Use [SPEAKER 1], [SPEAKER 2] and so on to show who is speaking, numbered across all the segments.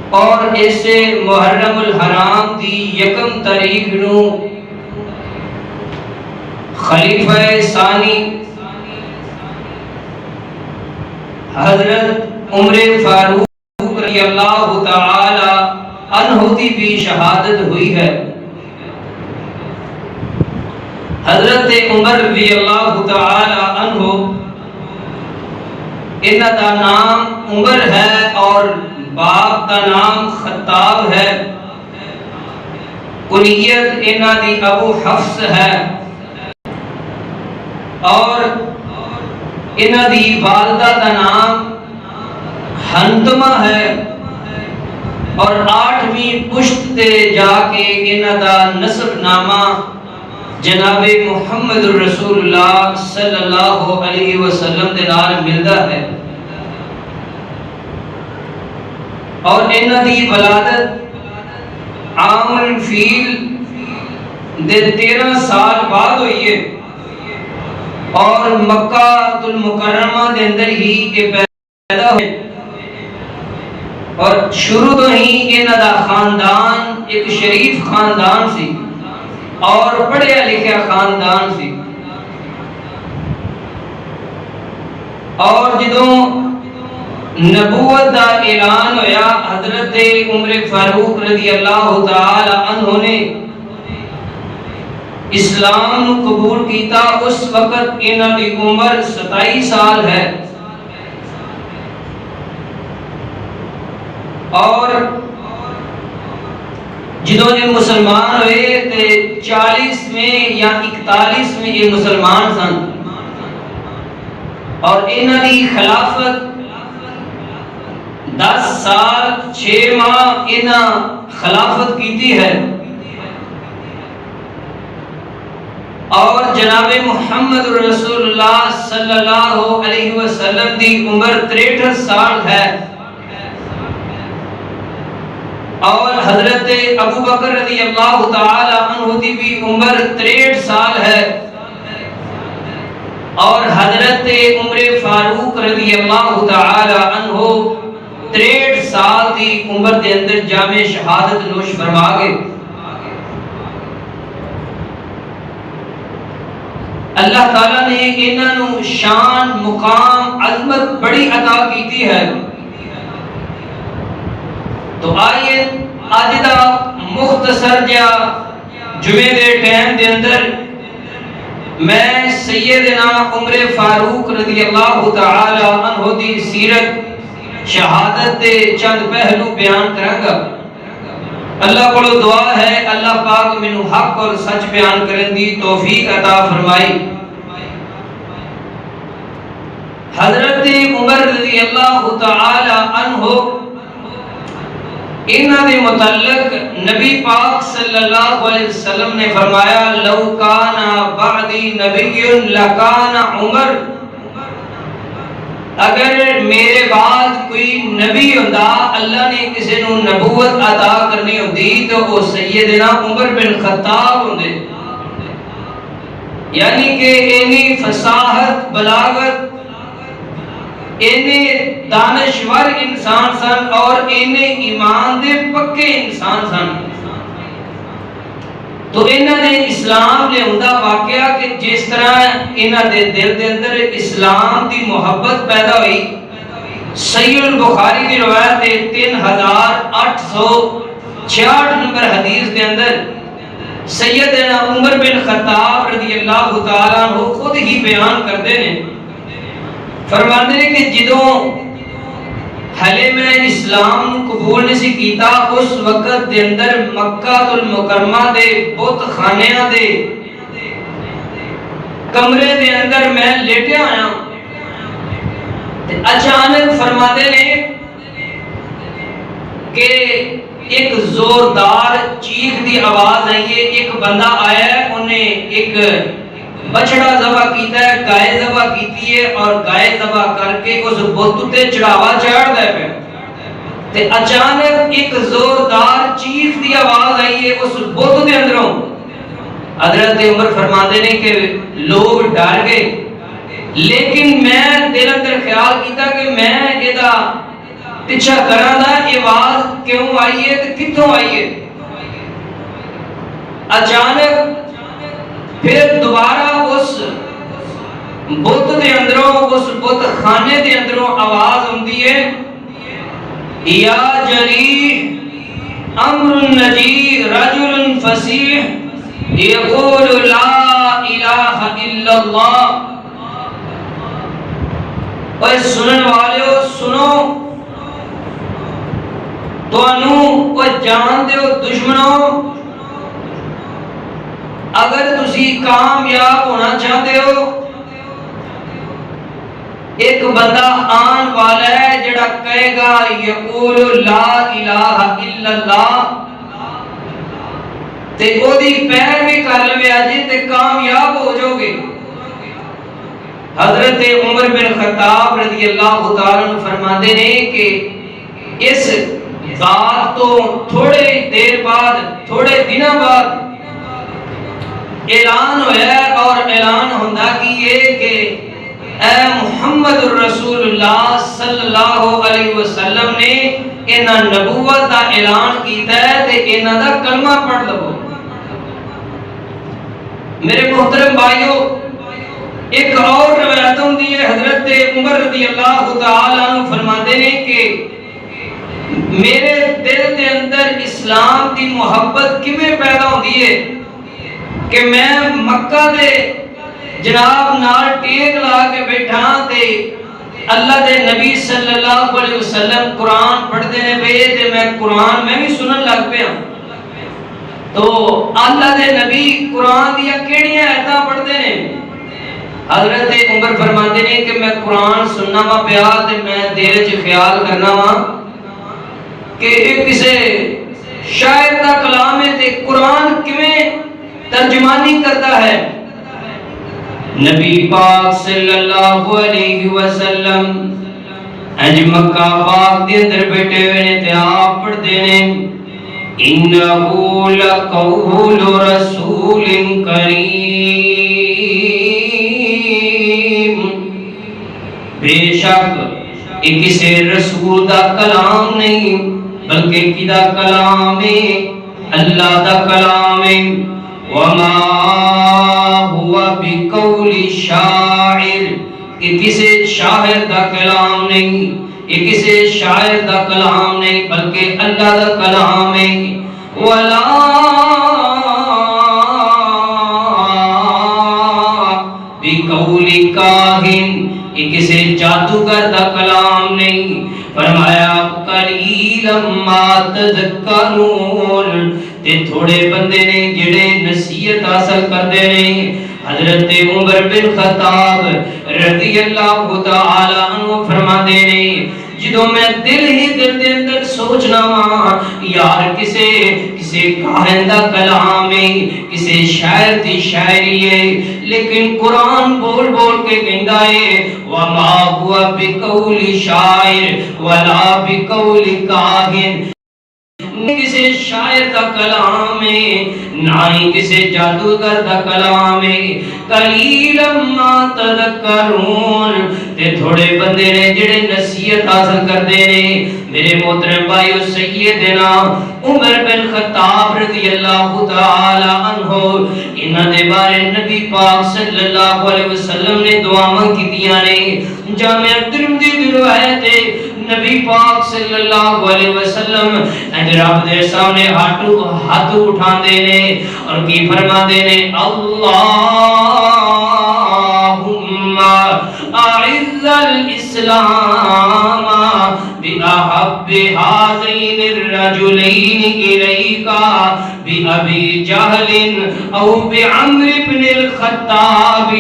[SPEAKER 1] اور اسے محرم الحرام دی یکم تاریخ نو خلیفہ ثانی حضرت عمر فاروق رضی اللہ تعالی عنہ کی بھی شہادت ہوئی ہے۔ حضرت عمر رضی اللہ تعالی عنہ انہاں دا نام عمر ہے اور باپ کا نام خطاب ہے، کنیت انہاں دی ابو حفص ہے، اور انہاں دی والدہ کا نام حنتمہ ہے، اور 8ویں پشت تے جا کے انہاں دا نسب نامہ جناب محمد رسول اللہ صلی اللہ علیہ وسلم دے نال ملدا ہے، اور انہاں دی ولادت عام الفیل دے 13 سال بعد ہوئی ہے، اور مکہ المکرمہ دے اندر ہی یہ پیدا ہوئے، اور شروع تو ہی انہاں دا خاندان ایک شریف خاندان سی اور پڑھیا لکھیا خاندان سی، اور جدوں نبوت دا اعلان ہویا حضرت عمر فاروق رضی اللہ تعالی عنہ نے اسلام قبول کیتا، اس وقت انہاں دی عمر 27 سال ہے، اور جدوں یہ مسلمان ہوئے تے 40 میں یا 41 میں یہ مسلمان سن، اور انہاں دی خلافت 10 سال 6 ماہ انہاں خلافت کیتی ہے، اور جناب محمد رسول اللہ صلی اللہ علیہ وسلم دی عمر 63 سال ہے، اور حضرت ابو بکر رضی اللہ تعالی عنہ دی بھی عمر 63 سال ہے، اور حضرت عمر فاروق رضی اللہ تعالی عنہ 63 سال دی عمر دے اندر جامع شہادت نوش فرما گئے۔ اللہ تعالیٰ نے انہاں نو شان مقام عظمت بڑی عطا کیتی ہے، تو آئیے آج دا مختصر جا جمعے دے ٹائم دے اندر میں سیدنا عمر فاروق رضی اللہ تعالی عنہ دی سیرت شہادت دے چند پہلو بیان کروں گا۔ اللہ کو دعا ہے اللہ پاک مینوں حق اور سچ بیان کرن دی توفیق عطا فرمائی۔ حضرت عمر رضی اللہ تعالی عنہ انہاں دے متعلق نبی پاک صلی اللہ علیہ وسلم نے فرمایا لو کان بعدی نبی لکان عمر، اگر میرے بعد کوئی نبی ہوندا اللہ نے کسی نو نبوت عطا کرنی ہوندی تو وہ سیدنا عمر بن خطاب ہوندے، یعنی کہ اینی فصاحت بلاغت اینے دانشور انسان سن اور اینے ایمان دے پکے انسان سن، تو انہاں نے اسلام لے ہوندا واقعہ کہ جس طرح انہاں دے دل دے اندر اسلام دی محبت پیدا ہوئی۔ صحیح البخاری دی روایت ہے 3866 نمبر حدیث دے اندر سیدنا عمر بن خطاب رضی اللہ تعالیٰ عنہ خود ہی بیان کردے نے، فرماندے نے کہ جدوں حلے میں اسلام قبول نہیں کیتا اس وقت دے اندر مکہ المکرمہ دے بت خانیاں دے کمرے دے اندر میں لیٹیا آیا، اچانک فرماندے نے کہ ایک زوردار چیخ دی آواز آئی ہے، ایک بندہ آیا ہے، انہیں ایک بچڑا ذبح کیتا ہے، گائے ذبح کیتی ہے، اور گائے ذبح کر کے اس بت تے چڑھاوا چڑھ دے پے، تے اچانک ایک زوردار چیخ دی آواز آئی ہے اس بت دے اندروں۔ حضرت عمر فرماتے نے کہ لوگ ڈر گئے، لیکن میں دل اندر خیال کیتا کہ میں ایدہ پیچھا کران دا یہ آواز کیوں آئی ہے تے کتھوں آئی ہے؟ اچانک پھر دوبارہ اس بت دے اندروں، اس بت خانے دے اندروں آواز ہوندی ہے، یا جریح امر نجی رجل فصیح یقول لا الہ الا اللہ۔ اور سنن والے سنو، تو انہوں وہ جان دے ہو دشمنوں، اگر تسی کامیاب ہونا چاہتے ہو، ایک بندہ آن والا ہے جڑا کہے گا یقول لا الہ الا اللہ، تے او دی پیر بھی کر لوے آجی تے کامیاب ہو جو گے۔ حضرت عمر بن خطاب رضی اللہ تعالیٰ عنہ فرماتے ہیں کہ اس بات تو تھوڑے دیر بعد، تھوڑے دنوں بعد اعلان ہویا ہے، اور اعلان ہوندہ کی یہ کہ اے محمد الرسول اللہ صلی اللہ علیہ وسلم نے انہاں نبوت دا اعلان کیتا ہے تے انہاں دا کلمہ پڑھ لو۔ میرے محترم بھائیو، ایک اور روایت ہوندی ہے، حضرت عمر رضی اللہ تعالیٰ عنہ فرماتے ہیں کہ میرے دل دے اندر اسلام دی محبت کیویں پیدا ہوندی ہے کہ میں مکہ دے جناب نال ٹیک لا کے بیٹھا تے اللہ دے نبی صلی اللہ علیہ وسلم قرآن پڑھتے نے پے تے میں قرآن میں بھی سنن لگ پیا، تو اللہ دے نبی قرآن دیا کیڑیاں آیتاں پڑھتے نے؟ حضرت عمر فرماتے ہیں کہ میں قرآن سننا وا پیا تے میں دل وچ خیال کرنا وا کہ ایک کسے شاعر دا کلام ہے تے قرآن کیویں ترجمانی کرتا ہے۔ نبی پاک صلی اللہ علیہ وسلم اج مکہ پاک دے اندر بیٹھے ہوئے نے تے آپ پڑھتے نے انہو لقول رسول کریم، بے شک ایک کسی رسول دا کلام نہیں بلکہ کدا کلام ہے، اللہ دا کلام ہے۔ وما ہوا بقول شاعر، یہ کسی شاعر دا کلام نہیں، یہ کسی شاعر دا کلام نہیں بلکہ اللہ دا کلام ہے۔ ولا بقول کاہن، یہ کسی جادوگر دا کلام نہیں۔ فرمایا قلیلا ما تذکرون، تے تھوڑے بندے نے جڑے نصیحت حاصل کردے نے۔ حضرت عمر بن خطاب رضی اللہ تعالی عنہ فرماتے نے جدوں میں دل ہی دل دے اندر سوچنا وا یار کسے کاہن دا کلام ہے، کسے شاعر دی شاعری ہے، لیکن قرآن بول بول کے کہندا ہے وما ہوا بقول شاعر ولا بقول کاہن، کسی شاعر دا کلام ہے نہ ہی کسی جادوگر دا کلام ہے۔ قلیلا ما تذکرون، تے تھوڑے بندے نے جڑے نصیحت حاصل کردے نے۔ میرے محترم بھائیو، سیدنا عمر بن خطاب رضی اللہ تعالی عنہ انہاں دے بارے نبی پاک صلی اللہ علیہ وسلم نے دعاواں کیتیاں نے۔ جامع ترمذی دی روایت ہے نبی پاک صلی اللہ علیہ وسلم رب دے سامنے ہاتھ اٹھا دے نے اور کی فرما دے نے اللہم اعز الاسلام بأحب هذين الرجلين إليك بأبي جهل أو بعمر بن الخطاب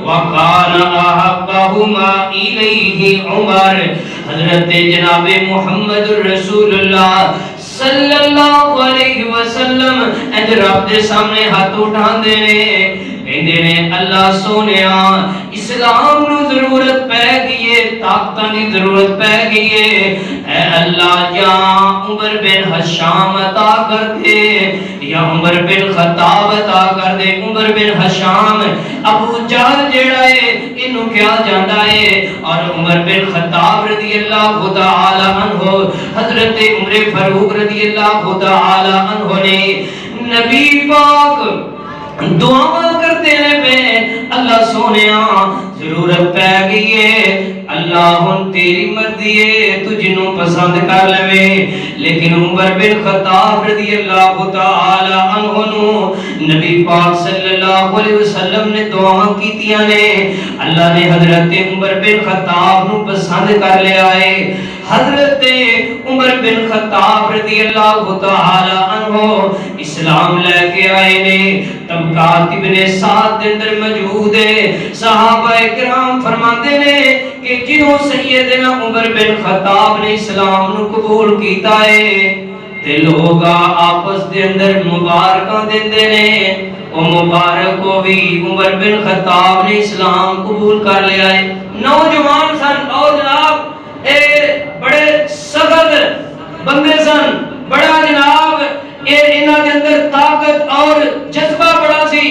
[SPEAKER 1] وكان أحبهما إليه عمر۔ حضرت جناب محمد رسول اللہ صلی اللہ علیہ وسلم اج رب دے سامنے ہاتھ اٹھا دے نے کہندے نے اللہ سونیا اسلام نو ضرورت پہ گئی ہے، طاقتاں دی ضرورت پہ گئی ہے، اے اللہ یا عمر بن ہشام عطا کر دے، یا عمر بن خطاب عطا کر دے۔ عمر بن ہشام ابو جہل جیڑا ہے اینو کیا جاندا ہے، اور عمر بن خطاب رضی اللہ تعالی عنہ حضرت عمر فاروق رضی اللہ تعالی عنہ نے نبی پاک دعا کرتے رہے پہ اللہ سونیا ضرورت پہ گئی ہے، اللہ ہن تیری مرضی ہے تو جنوں پسند کر لے، لیکن عمر بن خطاب رضی اللہ تعالی عنہ نو نبی پاک صلی اللہ علیہ وسلم نے دعا کیتیاں نے، اللہ نے حضرت عمر بن خطاب نو پسند کر لیا ہے۔ حضرت عمر بن خطاب رضی اللہ تعالی عنہ اسلام لے کے آئے نے، طبقات ابن سعد دے اندر موجود ہے، صحابہ کرام فرماتے نے کہ جنہوں سیدنا عمر بن خطاب نے اسلام نو قبول کیتا ہے تے لوگ آپس دے اندر مبارکاں دیندے نے، او مبارک ہو بھی عمر بن خطاب نے اسلام قبول کر لیا ہے۔ نوجوان سن، اور جناب اے بڑے سخت بندے سن، بڑا جناب اے انہاں دے اندر طاقت اور جذبہ بڑا سی۔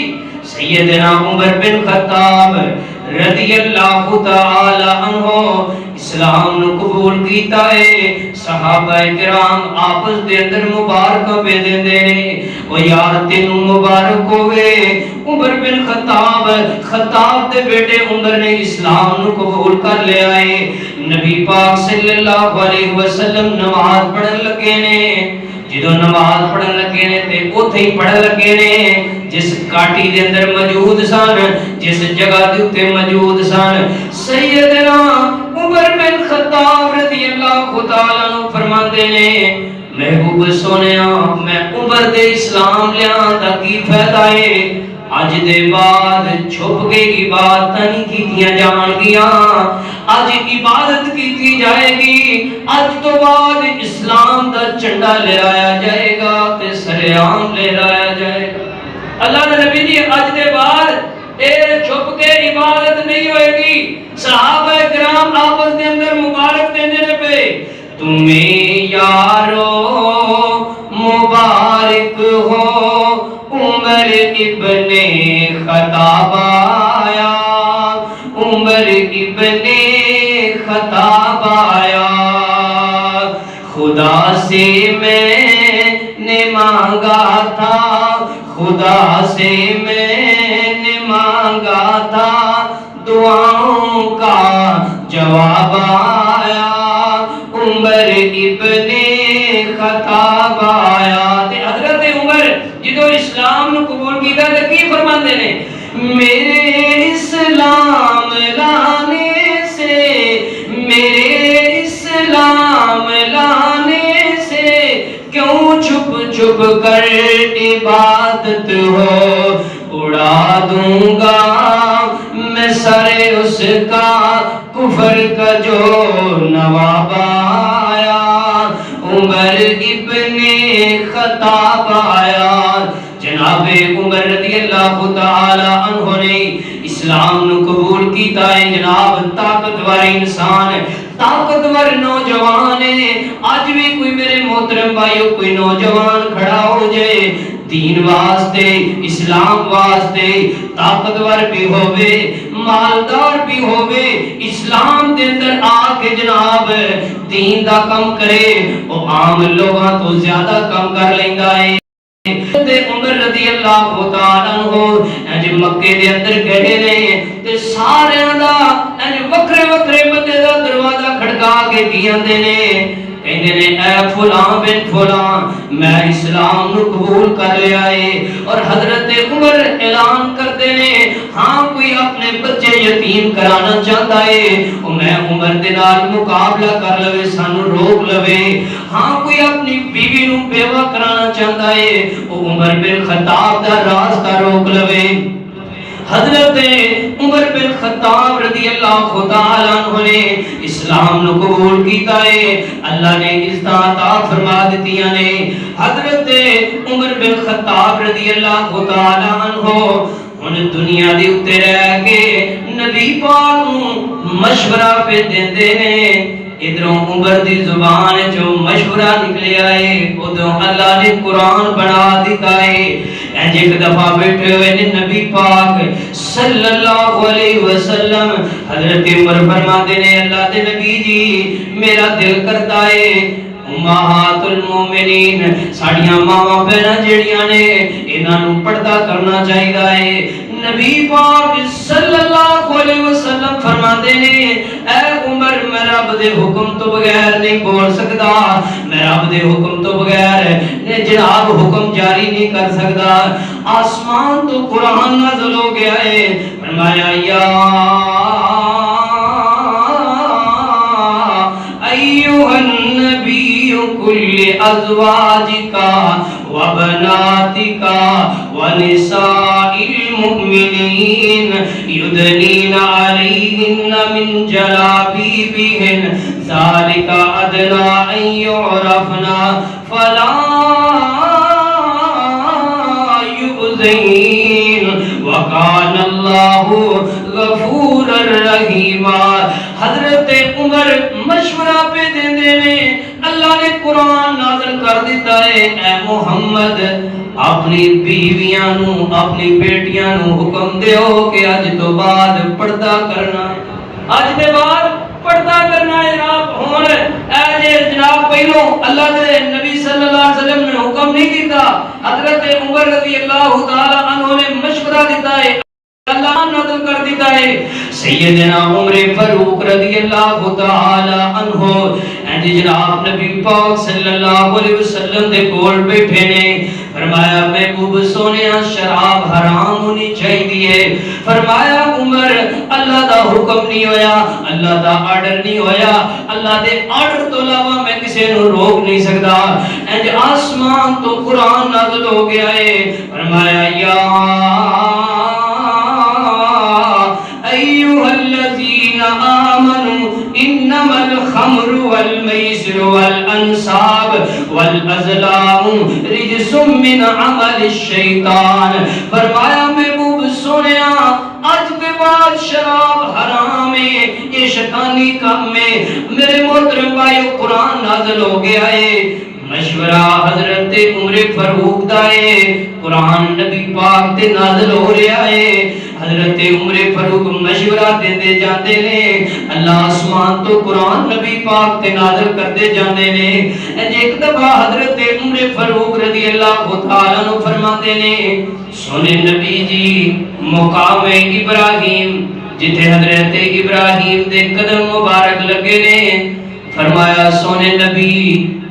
[SPEAKER 1] سیدنا عمر بن خطاب رضی اللہ تعالی عنہ اسلام نو قبول کیتا ہے، صحابہ کرام آپس دے اندر مبارک پہ دیندے نے، او یار تینوں مبارک ہوئے عمر بن خطاب، خطاب دے بیٹے عمر نے اسلام نو قبول کر لیا ہے۔ نبی پاک صلی اللہ علیہ وسلم نماز پڑھن لگے نے، جدو نماز پڑھن لگے نے تے اوتھے ہی پڑھن لگے نے جس کاٹی دے اندر موجود سن، جس جگہ دے اوتے موجود سن۔ سیدنا عمر بن خطاب رضی اللہ تعالی عنہ فرماندے نے محبوب سونیا میں عمر دے اسلام لیاں دا کی فائدہ ہے، اج دے بعد چھپ کے عبادت نہیں کیتیاں جان گیاں، اج عبادت کیتی جائے گی، اج تو بعد اسلام دا جھنڈا لہرایا جائے گا تے سرعام لہرایا جائے گا۔ اللہ نے نبی جی اج دے بعد اے چھپ کے عبادت نہیں ہوئے گی۔ صحابہ کرام آپس دے اندر مبارک دیندے نے پہ تمہیں یارو مبارک ہو عمر ابن خطاب آیا، عمر ابن خطاب آیا، خدا سے میں نے مانگا تھا، خدا سے میں نے مانگا تھا، دعاؤں کا جواب آیا، عمر ابن خطاب آیا۔ حضرت عمر جدو اسلام نو قبول کیتا تے کی فرماندے نے میرے اسلام لانے سے، میرے اسلام لانے سے کیوں چھپ چھپ کر عبادت ہو، اڑا دوں گا میں سر اس کا کفر کا جو نواب آیا، عمر ابن خطاب آیا۔ جناب عمر رضی اللہ تعالی عنہ نے اسلام نو قبول کیتا ہے۔ جناب طاقتور انسان، طاقتور نوجوان ہے۔ آج بھی کوئی میرے محترم بھائیو کوئی نوجوان کھڑا ہو جائے دین واسطے، اسلام واسطے، طاقتور بھی ہوئے، مالدار بھی ہوئے، اسلام دے اندر آ کے جناب دین دا کم کرے، وہ عام لوگاں تو زیادہ کم کر لیندا ہے۔ تے عمر رضی اللہ تعالی عنہ اج مکے دے اندر گئے نے تے سارے دا اج وکھرے وکھرے بندے دا دروازہ کھڑکا کے کیاندے نے، کہندے نے اے فلاں بن فلاں میں اسلام نو قبول کر لیا ہے۔ اور حضرت عمر اعلان کرتے نے ہاں کوئی اپنے بچے یتیم کرانا چاہتا ہے او میں عمر دے نال مقابلہ کر لوے، سانو روک لوے۔ ہاں کوئی اپنی بیوی نو بیوہ کرانا چاہتا ہے او عمر بن خطاب دا راستہ روک لوے۔ حضرت عمر بن خطاب رضی اللہ تعالی عنہ نے اسلام نو قبول کیتا ہے، اللہ نے عزت عطا فرما دتیاں نے۔ حضرت عمر بن خطاب رضی اللہ تعالی عنہ ہن دنیا دے اوتے رہ کے نبی پاک نوں مشورہ پہ دیندے نے ادھروں عمر دی زبان جو مشورہ نکلیا ہے ادھروں اللہ نے قرآن بنا دیتا ہے اینج ایک دفعہ بیٹھے ہوئے نے نبی پاک صلی اللہ علیہ وسلم حضرت عمر فرماتے نے اللہ دے نبی جی میرا دل کرتا ہے امہات المومنین ساڑیاں ماواں بہناں جڑیاں نے انہاں نوں پردہ کرنا چاہیدا ہے نبی پاک صلی اللہ علیہ وسلم فرماتے نے اے عمر میں رب دے حکم تو بغیر نہیں بول سکتا میں رب دے حکم تو بغیر جناب حکم جاری نہیں کر سکتا آسمان تو قرآن نازل ہو گیا ہے فرمایا یا ایوہ النبی کل ازواجکا وبناتکا ونساء المؤمنین یدنین علیہن من جلابیبہن ذالک ادنا ان یعرفنا فلا یؤذین وکان اللہ غفور الرحیم حضرت عمر مشورہ پہ دیندے نے اللہ نے قرآن نازل کر دیتا ہے اے محمد اپنی بیویاں نوں اپنی بیٹیاں نوں حکم دیو کہ اج تو بعد پردہ کرنا ہے اج دے بعد پردہ کرنا ہے جناب ہن اے جناب پہلو اللہ دے نبی صلی اللہ علیہ وسلم نے حکم نہیں دیتا حضرت عمر رضی اللہ تعالی عنہ نے مشورہ دیتا ہے اللہ نازل کر دیتا ہے سیدنا عمر فاروق رضی اللہ تعالی عنہ اینج جناب نبی پاک صلی اللہ علیہ وسلم دے کول بیٹھے نے فرمایا محبوب سونیا شراب حرام ہونی چاہیے فرمایا عمر اللہ دا حکم نہیں ہویا اللہ دا آرڈر نہیں ہویا اللہ دے آرڈر تو علاوہ میں کسی نو روک نہیں سکتا اینج آسمان تو قرآن نازل ہو گیا ہے فرمایا یا ایوہ الذین آمنوا انما الخمر والمیسر والانصاب والازلام رجس من عمل الشیطان فرمایا محبوب سنیا آج کے بعد شراب حرام ہے یہ شیطانی کام ہے میرے محترم بھائیو قرآن نازل ہو گیا ہے مشورہ حضرت عمر فاروق دا ہے قرآن نبی پاک تے نازل ہو رہا ہے حضرت عمر فاروق مشورہ دیندے جاندے نے اللہ آسمان تو قرآن نبی پاک تے نازل کردے جاندے نے ایک دفعہ حضرت عمر فاروق رضی اللہ تعالیٰ عنہ فرماتے نے سونے نبی جی مقام ابراہیم جتھے حضرت ابراہیم دے قدم مبارک لگے نے فرمایا سونے نبی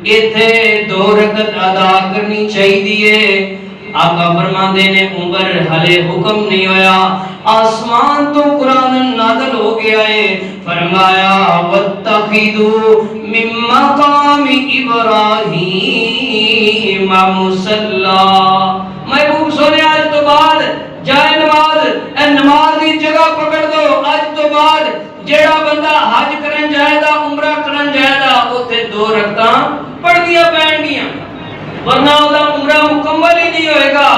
[SPEAKER 1] ایتھے 2 رکعت ادا کرنی چاہیے آقا فرماندے نے عمر حلے حکم نہیں ہویا آسمان تو قرآن نازل ہو گیا ہے فرمایا واتخذوا من مقام ابراہیم مصلی محبوب سونے آج تو بعد جائے نماز اے نماز کی جگہ پکڑ دو آج تو بعد جیڑا بندہ حج کرن جائے دا عمرہ کرن جائے دا اوتھے 2 رکعتاں پڑھ دیا پین گیا ورنہ اودا عمرہ مکمل ہی نہیں ہوئے گا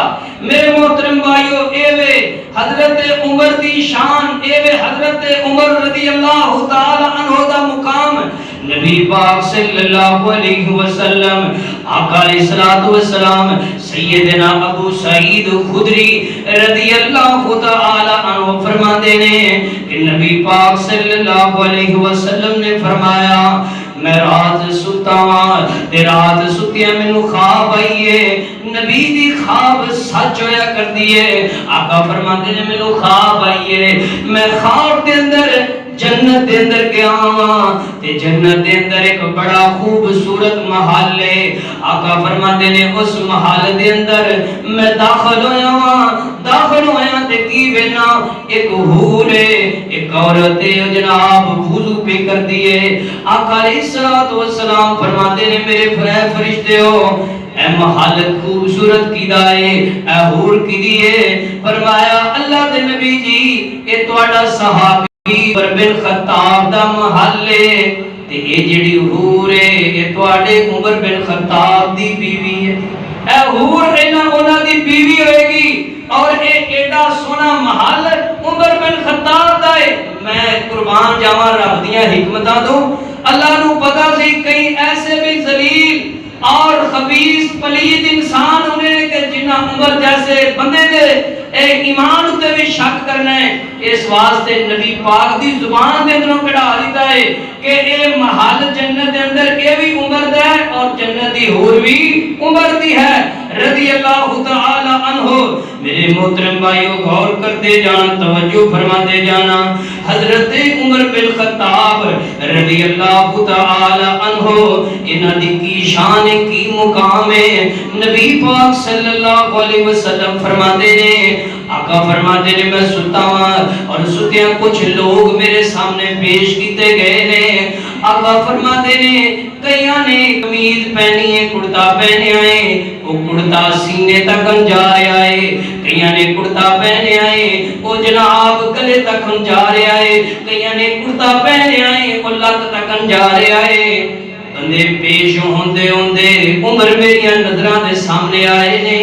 [SPEAKER 1] میرے محترم بھائیو اے وے حضرت عمر دی شان اے وے حضرت عمر رضی اللہ تعالی عنہ دا مقام نبی پاک صلی اللہ علیہ وسلم آقا علیہ السلام سیدنا ابو سعید خدری رضی اللہ تعالی عنہ فرماتے نے کہ نبی پاک صلی اللہ علیہ وسلم نے فرمایا میں رات ستا تے رات ستیا مینوں خواب آئیے نبی دی خواب سچ ہویا کر دیے آقا فرماتے نے مینوں خواب آئیے میں خواب دے اندر جنت دے اندر گیا تے جنت دے اندر ایک بڑا خوبصورت محل ہے آقا فرماتے نے اس محل دے اندر میں داخل ہویا تے کی وینا ایک حور ہے ایک عورت ہے جناب وضو پہ کر دیے آقا علیہ السلام فرماتے نے میرے فرشتے ہو اے محل خوبصورت کی دائے اے حور کی دیے فرمایا اللہ دے نبی جی اے تواڈا صحابی عمر بن خطاب دا محل ہے تے اے جڑی حور ہے اے تواڈے عمر بن خطاب دی بیوی ہے اے حور انہاں دی بیوی ہوئے گی اور اے ایڈا سونا محل عمر بن خطاب دا ہے. میں قربان جاواں رب دیاں حکمتاں تو اللہ نو پتہ سی کئی ایسے بھی ذلیل اور خبیث پلید انسان ہونے کہ جنہ عمر جیسے بندے دے ایمان تے بھی شک کرنا ہے. اس واسطے نبی پاک دی زبان دے اندروں کڑا دیتا ہے کہ اے محل جنت دے اندر اے بھی عمر دا ہے اور جنت دی حور بھی عمر دی ہے رضی اللہ تعالی عنہ. میرے محترم بھائیو غور کرتے جانا توجہ فرماتے جانا. حضرت عمر بن خطاب رضی اللہ تعالی عنہ انہاں دی کی شان کی مقام ہے. نبی پاک صلی اللہ علیہ وسلم فرماتے ہیں آقا فرماتے ہیں میں ستا ہوں اور ستیاں کچھ لوگ میرے سامنے پیش کیتے گئے نے. آقا فرماتے ہیں کئیاں نے قمیض پہنی ہے کرتا پہنے آئے وہ کرتا سینے تک جا رہا ہے. کئیاں نے کرتا پہنے آئے وہ جناب گلے تک جا رہا ہے. کئیاں نے کرتا پہنے آئے وہ لت تک جا رہا ہے. بندے پیش ہوندے ہوندے عمر میری نظراں دے سامنے آئے نے.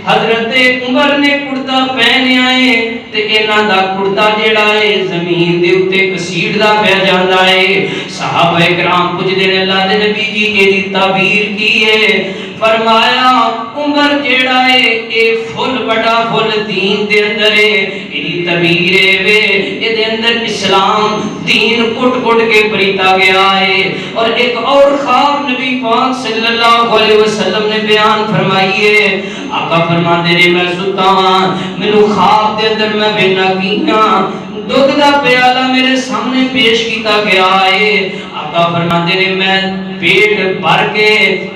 [SPEAKER 1] حضرت عمر نے کرتا پہنے آئے تے انہاں دا کرتا جیڑا ہے زمین دے اوتے گھسیٹدا پیا جاندا ہے. صحابہ کرام پوچھدے نے اللہ دے نبی جی ایدی تعبیر کی ہے؟ فرمایا عمر جیڑا ہے اے فل بڑا فل دین دے اندر ہے. ایدی تعبیر ہے وے اے دے اندر اسلام دین کٹ کٹ کے بریتا گیا ہے. اور ایک اور خواب نبی پاک صلی اللہ علیہ وسلم نے بیان فرمائی ہے. آقا فرماتے نے میں ستا ہاں مینوں خواب دے اندر میں بینا کیاں دودھ دا پیالہ میرے سامنے پیش کیتا گیا ہے. آقا فرماتے نے میں پیٹ بھر کے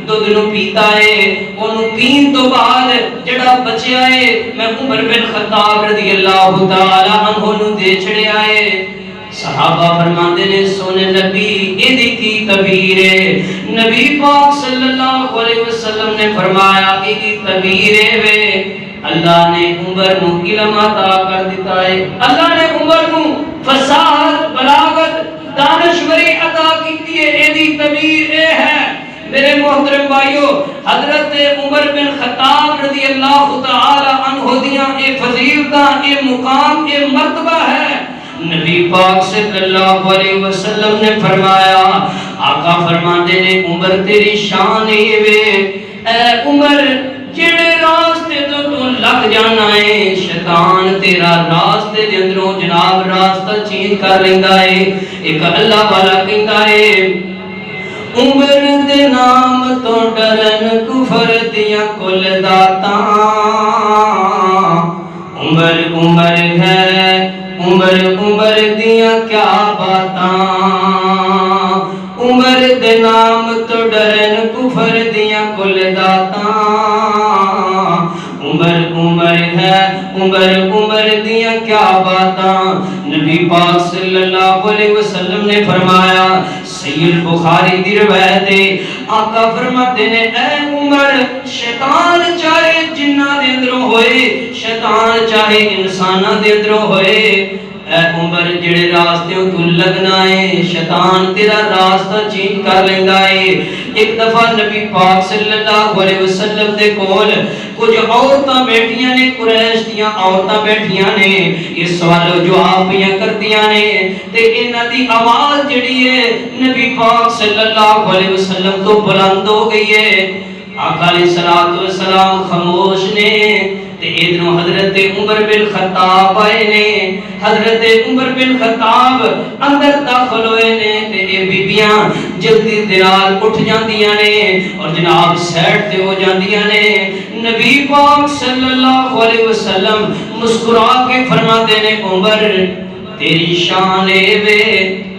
[SPEAKER 1] دودھ نو پیتا ہے. اونوں پین تو بعد جڑا بچیا ہے میں عمر بن خطاب رضی اللہ تعالی عنہ نو دے چھڑیا ہے. صحابہ فرماتے نے سونے نبی ایدی کی تعبیر ہے؟ نبی پاک صلی اللہ علیہ وسلم نے فرمایا ایدی تعبیر ہے وے اللہ نے عمر نو علم عطا کر دیتا ہے. اللہ نے عمر نو فصاحت بلاغت دانشوری عطا کی ہے. ایدی تعبیر اے ہے میرے محترم بھائیو حضرت عمر بن خطاب رضی اللہ تعالی عنہ دیاں اے فضیلتاں اے مقام اے مرتبہ ہے. نبی پاک صلی اللہ علیہ وسلم نے فرمایا آقا فرماتے نے عمر تیری شان ہے وے اے عمر جڑے راستے تو لگ جانا ہے شیطان تیرا راستے دے اندروں جناب راستہ چینج کر لیندا ہے. ایک اللہ والا کہندا ہے عمر دے نام تو ڈرن کفر دیاں کل داتاں. عمر عمر ہے عمر عمر دیاں کیا باتاں. عمر دے نام تو ڈرن کفر دیاں کل داتاں. عمر عمر ہے عمر عمر دیاں کیا باتاں. نبی پاک صلی اللہ علیہ وسلم نے فرمایا سید بخاری دی روایت ہے آقا فرماتے نے اے عمر شیطان چاہے جنہ دے اندروں ہوئے شیطان چاہے انسانہ دے اندروں ہوئے اے عمر جڑے راستوں تو لگنا ہے شیطان تیرا راستہ چینج کر لیندا ہے. ایک دفعہ نبی پاک صلی اللہ علیہ وسلم دے کول کچھ عورتاں بیٹھیاں نے قریش دیاں عورتاں بیٹھیاں نے یہ سوال و جواب پیاں کردیاں نے تے انہاں دی آواز جڑی ہے نبی پاک صلی اللہ علیہ وسلم تو بلند ہو گئی ہے. آقا علیہ الصلوۃ والسلام خاموش نے تے ادھروں حضرت عمر بن خطاب آئے نے. حضرت عمر بن خطاب اندر داخل ہوئے نے تے اے بیبیاں جلدی دلال اٹھ جاندیاں نے اور جناب سیٹ تے ہو جاندیاں نے. نبی پاک صلی اللہ علیہ وسلم مسکرا کے فرماتے نے عمر تیری شان اے وے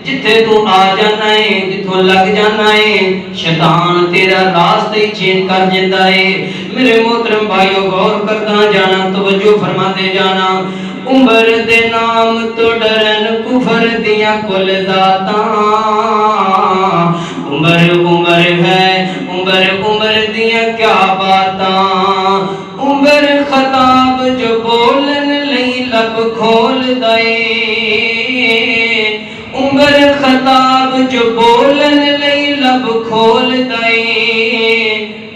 [SPEAKER 1] جتھے تو آ جانا ہے جتھوں لگ جانا ہے شیطان تیرا راستہ ہی چینج کر جیندا ہے. میرے محترم بھائیو غور کرتا جانا توجہ فرماتے جانا. عمر دے نام تو ڈرن کفر دیاں کل ذاتاں. عمر عمر ہے عمر عمر دیاں کیا باتاں. عمر خطاب جو بولن لئی لب کھول دے. عمر خطاب جو بولن لئی لب کھول دے.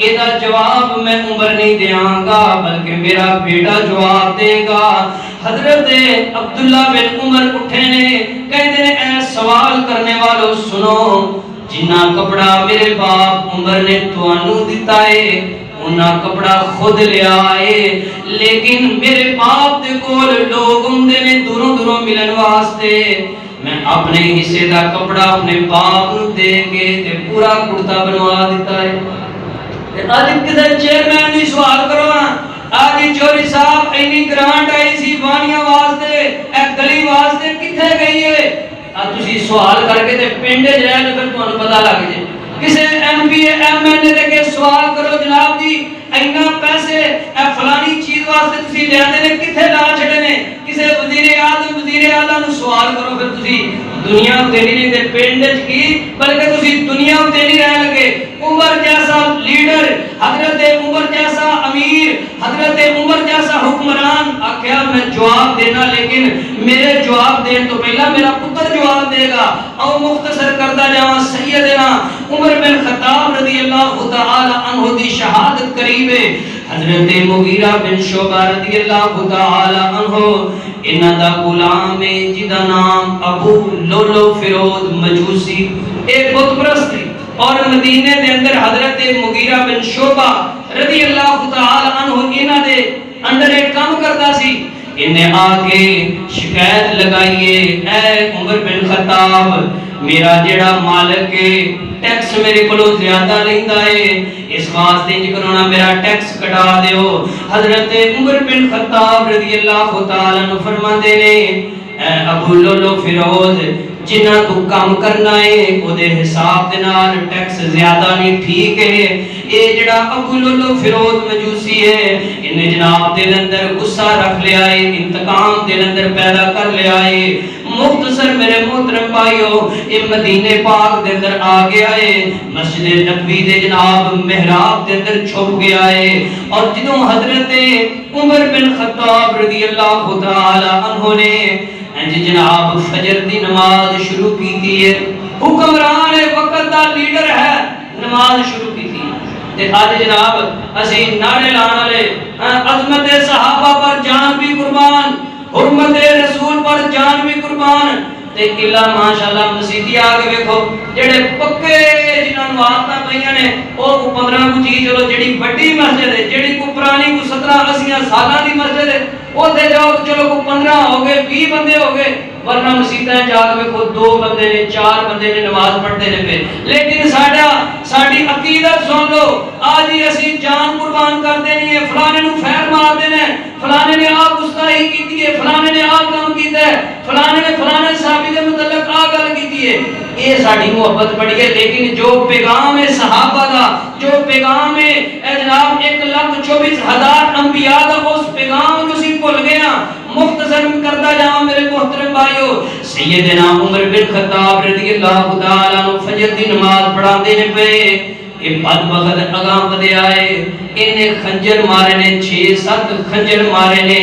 [SPEAKER 1] یہ جواب میں عمر نہیں دیاں گا بلکہ میرا بیٹا جواب دے گا۔ حضرت عبداللہ بن عمر اٹھے نے کہتے ہیں اے سوال کرنے والوں سنو، جنہ کپڑا میرے باپ عمر نے توانو دیتا ہے انہاں کپڑا خود لے آئے، لیکن میرے باپ دے کول لوگ ہوندے نے دوروں دوروں ملن واسطے، میں اپنے حصے دا کپڑا اپنے باپ نو دے کے تے پورا کرتا بنوا دیتا ہے۔ آج کدھر چیئرمین دی سوال کرو آج چوری صاحب اینی گرانٹ آئی سی وانیاں واسطے ایک گلی واسطے کتھے گئی ہے؟ تسی سوال کر کے تے پنڈے جائے تو پھر تمہیں پتہ لگ جائے۔ کسے ایم پی ایم این اے دے کے سوال کرو جناب جی اینا پیسے فلانی چیز واسطے تسی لے آتے نے کتھے لا چھڑے نے؟ کسے وزیر اعلیٰ نو سوال کرو پھر تسی دنیا تیری نہیں دے پینڈج کی بلکہ تسی دنیا تیری رہ لگے۔ عمر جیسا لیڈر، حضرت عمر جیسا امیر، حضرت عمر جیسا حکمران آکھیا میں جواب دینا لیکن میرے جواب دین تو پہلا میرا پتر جواب دے گا۔ او مختصر کردہ جاواں سیدنا عمر بن خطاب رضی اللہ تعالی عنہ دی شہادت قریب ہے۔ حضرت مغیرہ بن شعبہ رضی اللہ تعالی عنہ انہاں دا غلام ہے جدا نام ابو لولو فیروز مجوسی ایک بت پرست تھی اور مدینے دے اندر حضرت مغیرہ بن شعبہ رضی اللہ تعالی عنہ انہاں دے اندر ایک کام کرتا سی۔ انہیں آکے شکایت لگائیے اے عمر بن خطاب میرا جڑا مالک ہے ٹیکس میرے کلو زیادہ لیندہ ہے اس واسطے انج کرونا میرا ٹیکس کٹا دیو۔ حضرت عمر بن خطاب رضی اللہ تعالیٰ عنہ فرما دینے اے ابو لولو فیروز جنہ تو کام کرنا ہے او دے حساب دینار ٹیکس زیادہ نہیں ٹھیک ہے۔ اے جڑا ابو لولو فیروز مجوسی ہے انہیں جناب دل اندر غصہ رکھ لیا ہے انتقام دل اندر پیدا کر لیا ہے۔ مختصر میرے محترم بھائیو یہ مدینے پاک دے اندر آ گیا ہے، مسجد نبوی دے جناب محراب دے اندر چھپ گیا ہے اور جنہوں حضرت عمر بن خطاب رضی اللہ تعالی عنہ نے جناب فجر دی نماز شروع کی تھی ہے، حکمران وقت دا لیڈر ہے، نماز شروع کی تھی تے آج جناب اسی نعرے لانے والے عظمت صحابہ پر جان بھی قربان، حرمت رسول پر جان بھی قربان تے قلعہ ماشاءاللہ مسیدی آگے دیکھو جڑے پکے جنہاں نو آتا پئیاں نے او 15 کو چیز چلو جڑی بڑی مسجد ہے جڑی کو پرانی کو 17 80 سالاں دی مسجد ہے او تے جاؤ چلو کو 15 ہو گئے 20 بندے ہو گئے ورنہ مسیدیں جا کے دیکھو 2 بندے نے 4 بندے نے نماز پڑھتے نے پہ لیکن ساڈی عقیدت سن لو آج ہی اسی جان قربان کرتے نہیں ہے فلانے نو فیر مار دینا فلانے نے آپ گستاخی کی ہے فلانے نے آپ کام کیتا ہے فلانے نے فلانے صحابی کے متعلق آ گل کی ہے یہ ساڈی محبت بڑی ہے لیکن جو پیغام ہے صحابہ دا جو پیغام ہے اے جناب 1,24,000 انبیاء دا اس پیغام کو سی بھول گیا مختصر کردہ جاؤں میرے محترم بھائیو سیدنا عمر بن خطاب رضی اللہ تعالی عنہ فجر دی نماز پڑھا دینے پہ یہ بدبخت اگام بدے آئے انہیں خنجر مارے نے 6-7 خنجر مارے نے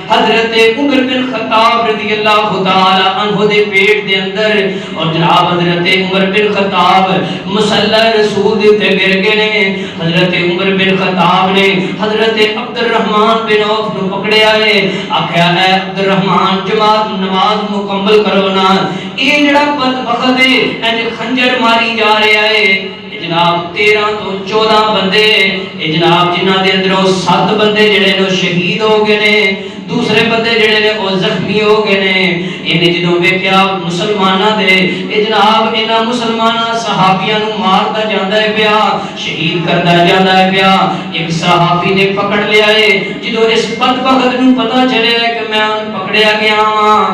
[SPEAKER 1] حضرت عمر بن خطاب رضی اللہ تعالی عنہ دے پیٹ دے اندر اور جناب حضرت عمر بن خطاب مسلح رسول دے تے گر گئے نے حضرت عمر بن خطاب نے حضرت عبد الرحمن بن عوف نو پکڑے آئے آکھیا اے عبد الرحمن جماعت نماز مکمل کرونا یہ جڑا بدبخت ہے انج خنجر ماری جا رہے آئے جناب 13 تو 14 بندے جناب جنہ دے اندروں 7 بندے جڑے نے شہید ہو گئے نے دوسرے بندے جڑے نے وہ زخمی ہو گئے نے انہیں جدوں ویکھیا مسلماناں دے جناب انہاں مسلماناں صحابیاں نو ماردا جاندا ہے پیا شہید کردا جاندا ہے پیا ایک صحابی نے پکڑ لیا ہے جدوں اس بدبخت نو پتہ چلیا کہ میں پکڑیا گیا ہاں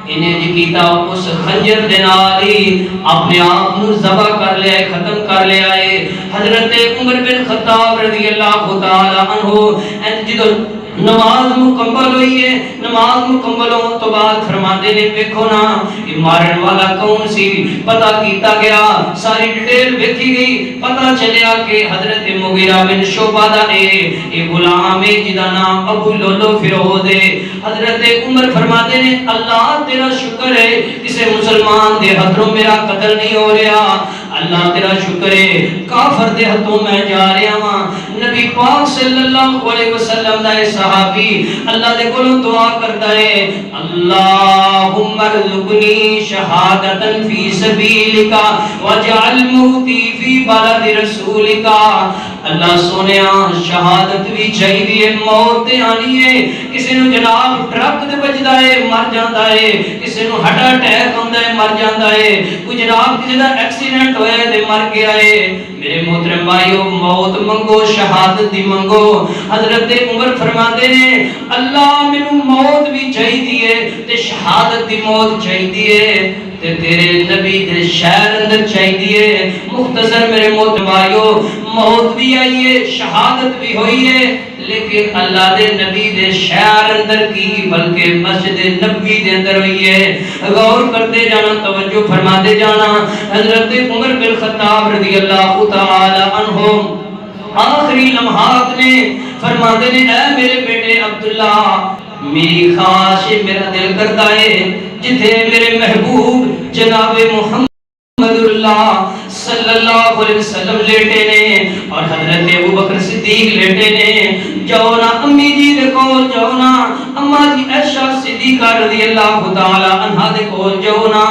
[SPEAKER 1] انہیں جی کیتا اس خنجر دے نال ہی اپنے آپ نو ذبح کر لیا ہے ختم کر لیا ہے حضرت عمر بن خطاب رضی اللہ تعالی عنہ جدوں نماز مکمل ہوئی ہے نماز مکمل ہون تو بعد فرماندے نے دیکھو نا یہ مارن والا کون سی پتہ کیتا گیا ساری ڈیٹیل ویکھی گئی پتہ چلیا کہ حضرت مغیرہ بن شعبہ دا یہ غلام ہے جدا نام ابو لولو فیروز ہے حضرت عمر فرماتے نے اللہ تیرا شکر ہے کسے مسلمان دے ہتھوں میرا قتل نہیں ہو رہا اللہ تیرا شکر ہے کافر دے ہتھوں میں جا رہا ہاں. نبی پاک صلی اللہ علیہ وسلم دا صحابی اللہ دے کولوں دعا کردا ہے اللہم ارزقنی شہادۃ فی سبیلک واجعل موتی فی بلد رسولک. اللہ سونیا شہادت بھی چاہیے موت تے آنی ہے. کسی نو جناب ٹرک تے بجدا ہے مر جاندا ہے, کسی نو ہارٹ اٹیک ہوندا ہے مر جاندا ہے, کوئی جناب کسی دا ایکسیڈنٹ ہویا تے مر گیا ہے. میرے محترم بھائیو موت منگو شہادت دی منگو. حضرت عمر فرماتے ہیں اللہ مینوں موت بھی چاہیے تے شہادت دی موت چاہیے تے تیرے نبی دے شہر اندر چاہیے. مختصر میرے محترم بھائیو موت بھی آئی ہے شہادت بھی ہوئی ہے لیکن اللہ دے نبی دے شہر اندر کی بلکہ مسجد نبوی دے اندر ہوئی ہے. غور کرتے جانا توجہ فرماتے جانا. حضرت عمر بن خطاب رضی اللہ تعالی عنہ آخری لمحات میں فرماتے ہیں اے میرے بیٹے عبداللہ میری خواہش میرا دل کرتا ہے جتھے میرے محبوب جناب محمد اللہ صلی اللہ علیہ وسلم لیٹے نے اور حضرت ابوبکر صدیق لیٹے نے جاؤ نا امی جی دے کول جاؤ نا اما جی عائشہ صدیقہ رضی اللہ تعالی عنہا دے کول جاؤ نا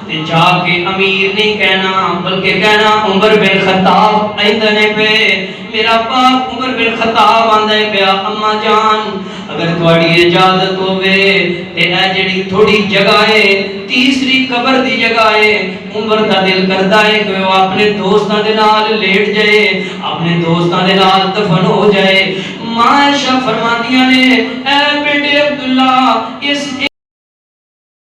[SPEAKER 1] تے جا کے امیر نہیں کہنا بلکہ کہنا عمر بن خطاب ایندنے پہ. میرا پاک عمر بن خطاب آندے پیا اما جان اگر تھوڑی اجازت ہوئے تے اے جڑی تھوڑی جگہ ہے تیسری قبر دی جگہ ہے عمر دا دل کردا ہے کہ وہ اپنے دوستاں دے نال لیٹ جائے اپنے دوستاں دے نال دفن ہو جائے. ماں عائشہ فرماندیاں نے اے بیٹے عبداللہ اس